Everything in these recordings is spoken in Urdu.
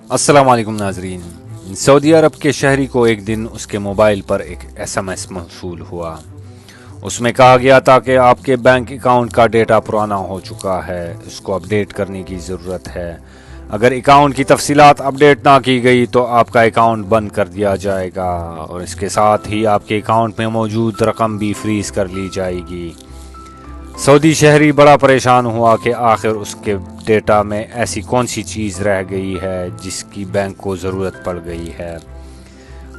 السلام علیکم ناظرین۔ سعودی عرب کے شہری کو ایک دن اس کے موبائل پر ایک SMS موصول ہوا۔ اس میں کہا گیا تھا کہ آپ کے بینک اکاؤنٹ کا ڈیٹا پرانا ہو چکا ہے، اس کو اپڈیٹ کرنے کی ضرورت ہے۔ اگر اکاؤنٹ کی تفصیلات اپڈیٹ نہ کی گئی تو آپ کا اکاؤنٹ بند کر دیا جائے گا اور اس کے ساتھ ہی آپ کے اکاؤنٹ میں موجود رقم بھی فریز کر لی جائے گی۔ سعودی شہری بڑا پریشان ہوا کہ آخر اس کے ڈیٹا میں ایسی کون سی چیز رہ گئی ہے جس کی بینک کو ضرورت پڑ گئی ہے۔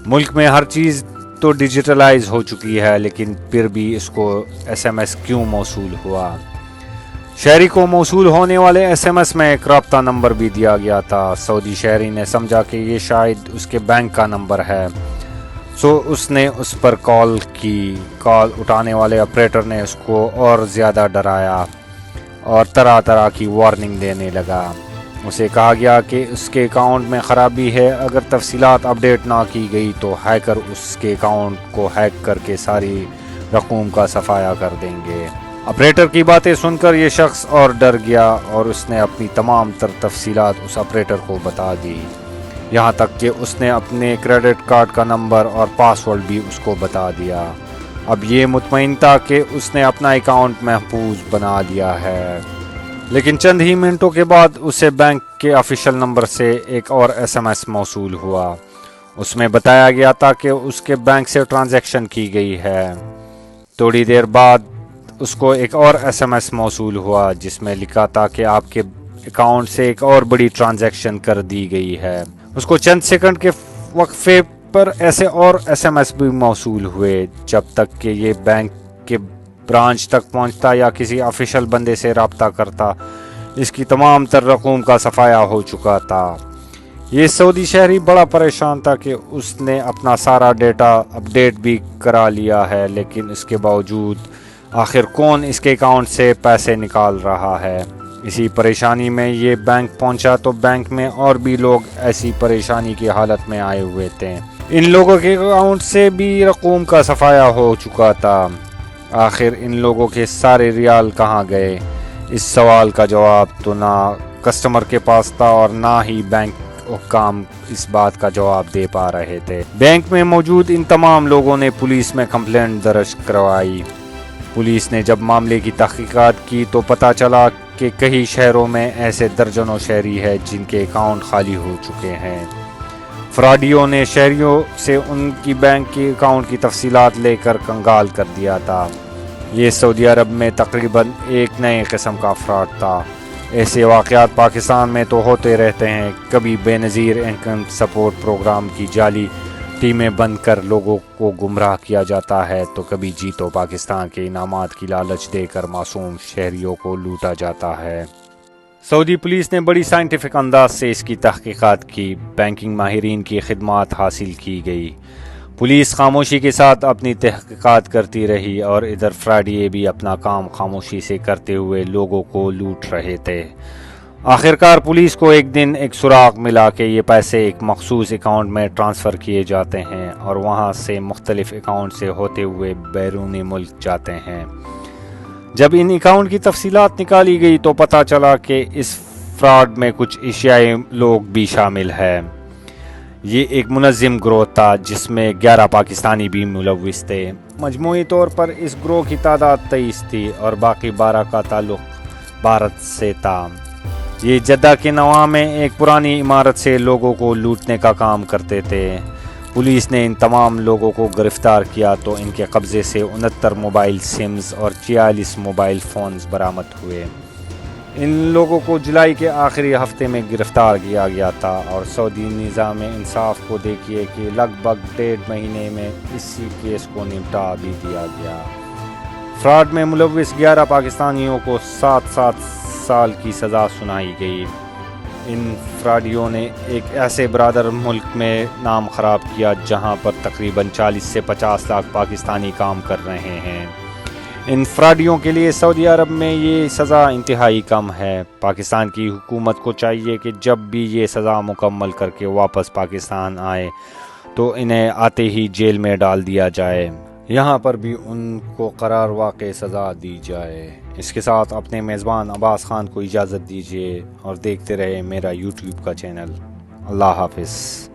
ملک میں ہر چیز تو ڈیجیٹلائز ہو چکی ہے، لیکن پھر بھی اس کو SMS کیوں موصول ہوا؟ شہری کو موصول ہونے والے SMS میں ایک رابطہ نمبر بھی دیا گیا تھا۔ سعودی شہری نے سمجھا کہ یہ شاید اس کے بینک کا نمبر ہے، اس نے اس پر کال کی۔ کال اٹھانے والے آپریٹر نے اس کو اور زیادہ ڈرایا اور طرح طرح کی وارننگ دینے لگا۔ اسے کہا گیا کہ اس کے اکاؤنٹ میں خرابی ہے، اگر تفصیلات اپڈیٹ نہ کی گئی تو ہیکر اس کے اکاؤنٹ کو ہیک کر کے ساری رقوم کا صفایا کر دیں گے۔ آپریٹر کی باتیں سن کر یہ شخص اور ڈر گیا اور اس نے اپنی تمام تر تفصیلات اس آپریٹر کو بتا دی، یہاں تک کہ اس نے اپنے کریڈٹ کارڈ کا نمبر اور پاسورڈ بھی اس کو بتا دیا۔ اب یہ مطمئن تھا کہ اس نے اپنا اکاؤنٹ محفوظ بنا لیا ہے، لیکن چند ہی منٹوں کے بعد اسے بینک کے آفیشیل نمبر سے ایک اور SMS موصول ہوا۔ اس میں بتایا گیا تھا کہ اس کے بینک سے ٹرانزیکشن کی گئی ہے۔ تھوڑی دیر بعد اس کو ایک اور SMS موصول ہوا جس میں لکھا تھا کہ آپ کے اکاؤنٹ سے ایک اور بڑی ٹرانزیکشن کر دی گئی ہے۔ اس کو چند سیکنڈ کے وقفے پر ایسے اور SMS بھی موصول ہوئے، جب تک کہ یہ بینک کے برانچ تک پہنچتا یا کسی آفیشیل بندے سے رابطہ کرتا، اس کی تمام تر رقوم کا صفایا ہو چکا تھا۔ یہ سعودی شہری بڑا پریشان تھا کہ اس نے اپنا سارا ڈیٹا اپڈیٹ بھی کرا لیا ہے، لیکن اس کے باوجود آخر کون اس کے اکاؤنٹ سے پیسے نکال رہا ہے؟ اسی پریشانی میں یہ بینک پہنچا تو بینک میں اور بھی لوگ ایسی پریشانی کی حالت میں آئے ہوئے تھے۔ ان لوگوں کے اکاؤنٹ سے بھی رقوم کا صفایا ہو چکا تھا۔ آخر ان لوگوں کے سارے ریال کہاں گئے؟ اس سوال کا جواب تو نہ کسٹمر کے پاس تھا اور نہ ہی بینک حکام اس بات کا جواب دے پا رہے تھے۔ بینک میں موجود ان تمام لوگوں نے پولیس میں کمپلینٹ درج کروائی۔ پولیس نے جب معاملے کی تحقیقات کی تو پتہ چلا کہ کئی شہروں میں ایسے درجنوں شہری ہیں جن کے اکاؤنٹ خالی ہو چکے ہیں۔ فراڈیوں نے شہریوں سے ان کی بینک کی اکاؤنٹ کی تفصیلات لے کر کنگال کر دیا تھا۔ یہ سعودی عرب میں تقریباً ایک نئے قسم کا فراڈ تھا۔ ایسے واقعات پاکستان میں تو ہوتے رہتے ہیں، کبھی بے نظیر انکم سپورٹ پروگرام کی جعلی ٹیمیں بند کر لوگوں کو گمراہ کیا جاتا ہے، تو کبھی جیتو پاکستان کے انعامات کی لالچ دے کر معصوم شہریوں کو لوٹا جاتا ہے۔ سعودی پولیس نے بڑی سائنٹیفک انداز سے اس کی تحقیقات کی، بینکنگ ماہرین کی خدمات حاصل کی گئی۔ پولیس خاموشی کے ساتھ اپنی تحقیقات کرتی رہی اور ادھر فراڈیے بھی اپنا کام خاموشی سے کرتے ہوئے لوگوں کو لوٹ رہے تھے۔ آخرکار پولیس کو ایک دن ایک سراغ ملا کہ یہ پیسے ایک مخصوص اکاؤنٹ میں ٹرانسفر کیے جاتے ہیں اور وہاں سے مختلف اکاؤنٹ سے ہوتے ہوئے بیرون ملک جاتے ہیں۔ جب ان اکاؤنٹ کی تفصیلات نکالی گئی تو پتہ چلا کہ اس فراڈ میں کچھ ایشیائی لوگ بھی شامل ہیں۔ یہ ایک منظم گروہ تھا جس میں 11 پاکستانی بھی ملوث تھے۔ مجموعی طور پر اس گروہ کی تعداد 23 تھی اور باقی 12 کا تعلق بھارت سے تھا۔ یہ جدہ کے نواح میں ایک پرانی عمارت سے لوگوں کو لوٹنے کا کام کرتے تھے۔ پولیس نے ان تمام لوگوں کو گرفتار کیا تو ان کے قبضے سے 69 موبائل سمز اور 46 موبائل فونز برآمد ہوئے۔ ان لوگوں کو جولائی کے آخری ہفتے میں گرفتار کیا گیا تھا اور سعودی نظام انصاف کو دیکھیے کہ لگ بھگ 1.5 مہینے میں اسی کیس کو نمٹا بھی دیا گیا۔ فراڈ میں ملوث 11 پاکستانیوں کو 7 سال کی سزا سنائی گئی۔ ان فراڈیوں نے ایک ایسے برادر ملک میں نام خراب کیا جہاں پر تقریباً 40 سے 50 لاکھ پاکستانی کام کر رہے ہیں۔ ان فراڈیوں کے لیے سعودی عرب میں یہ سزا انتہائی کم ہے۔ پاکستان کی حکومت کو چاہیے کہ جب بھی یہ سزا مکمل کر کے واپس پاکستان آئے تو انہیں آتے ہی جیل میں ڈال دیا جائے، یہاں پر بھی ان کو قرار واقع سزا دی جائے۔ اس کے ساتھ اپنے میزبان عباس خان کو اجازت دیجیے اور دیکھتے رہے میرا YouTube کا چینل۔ اللہ حافظ.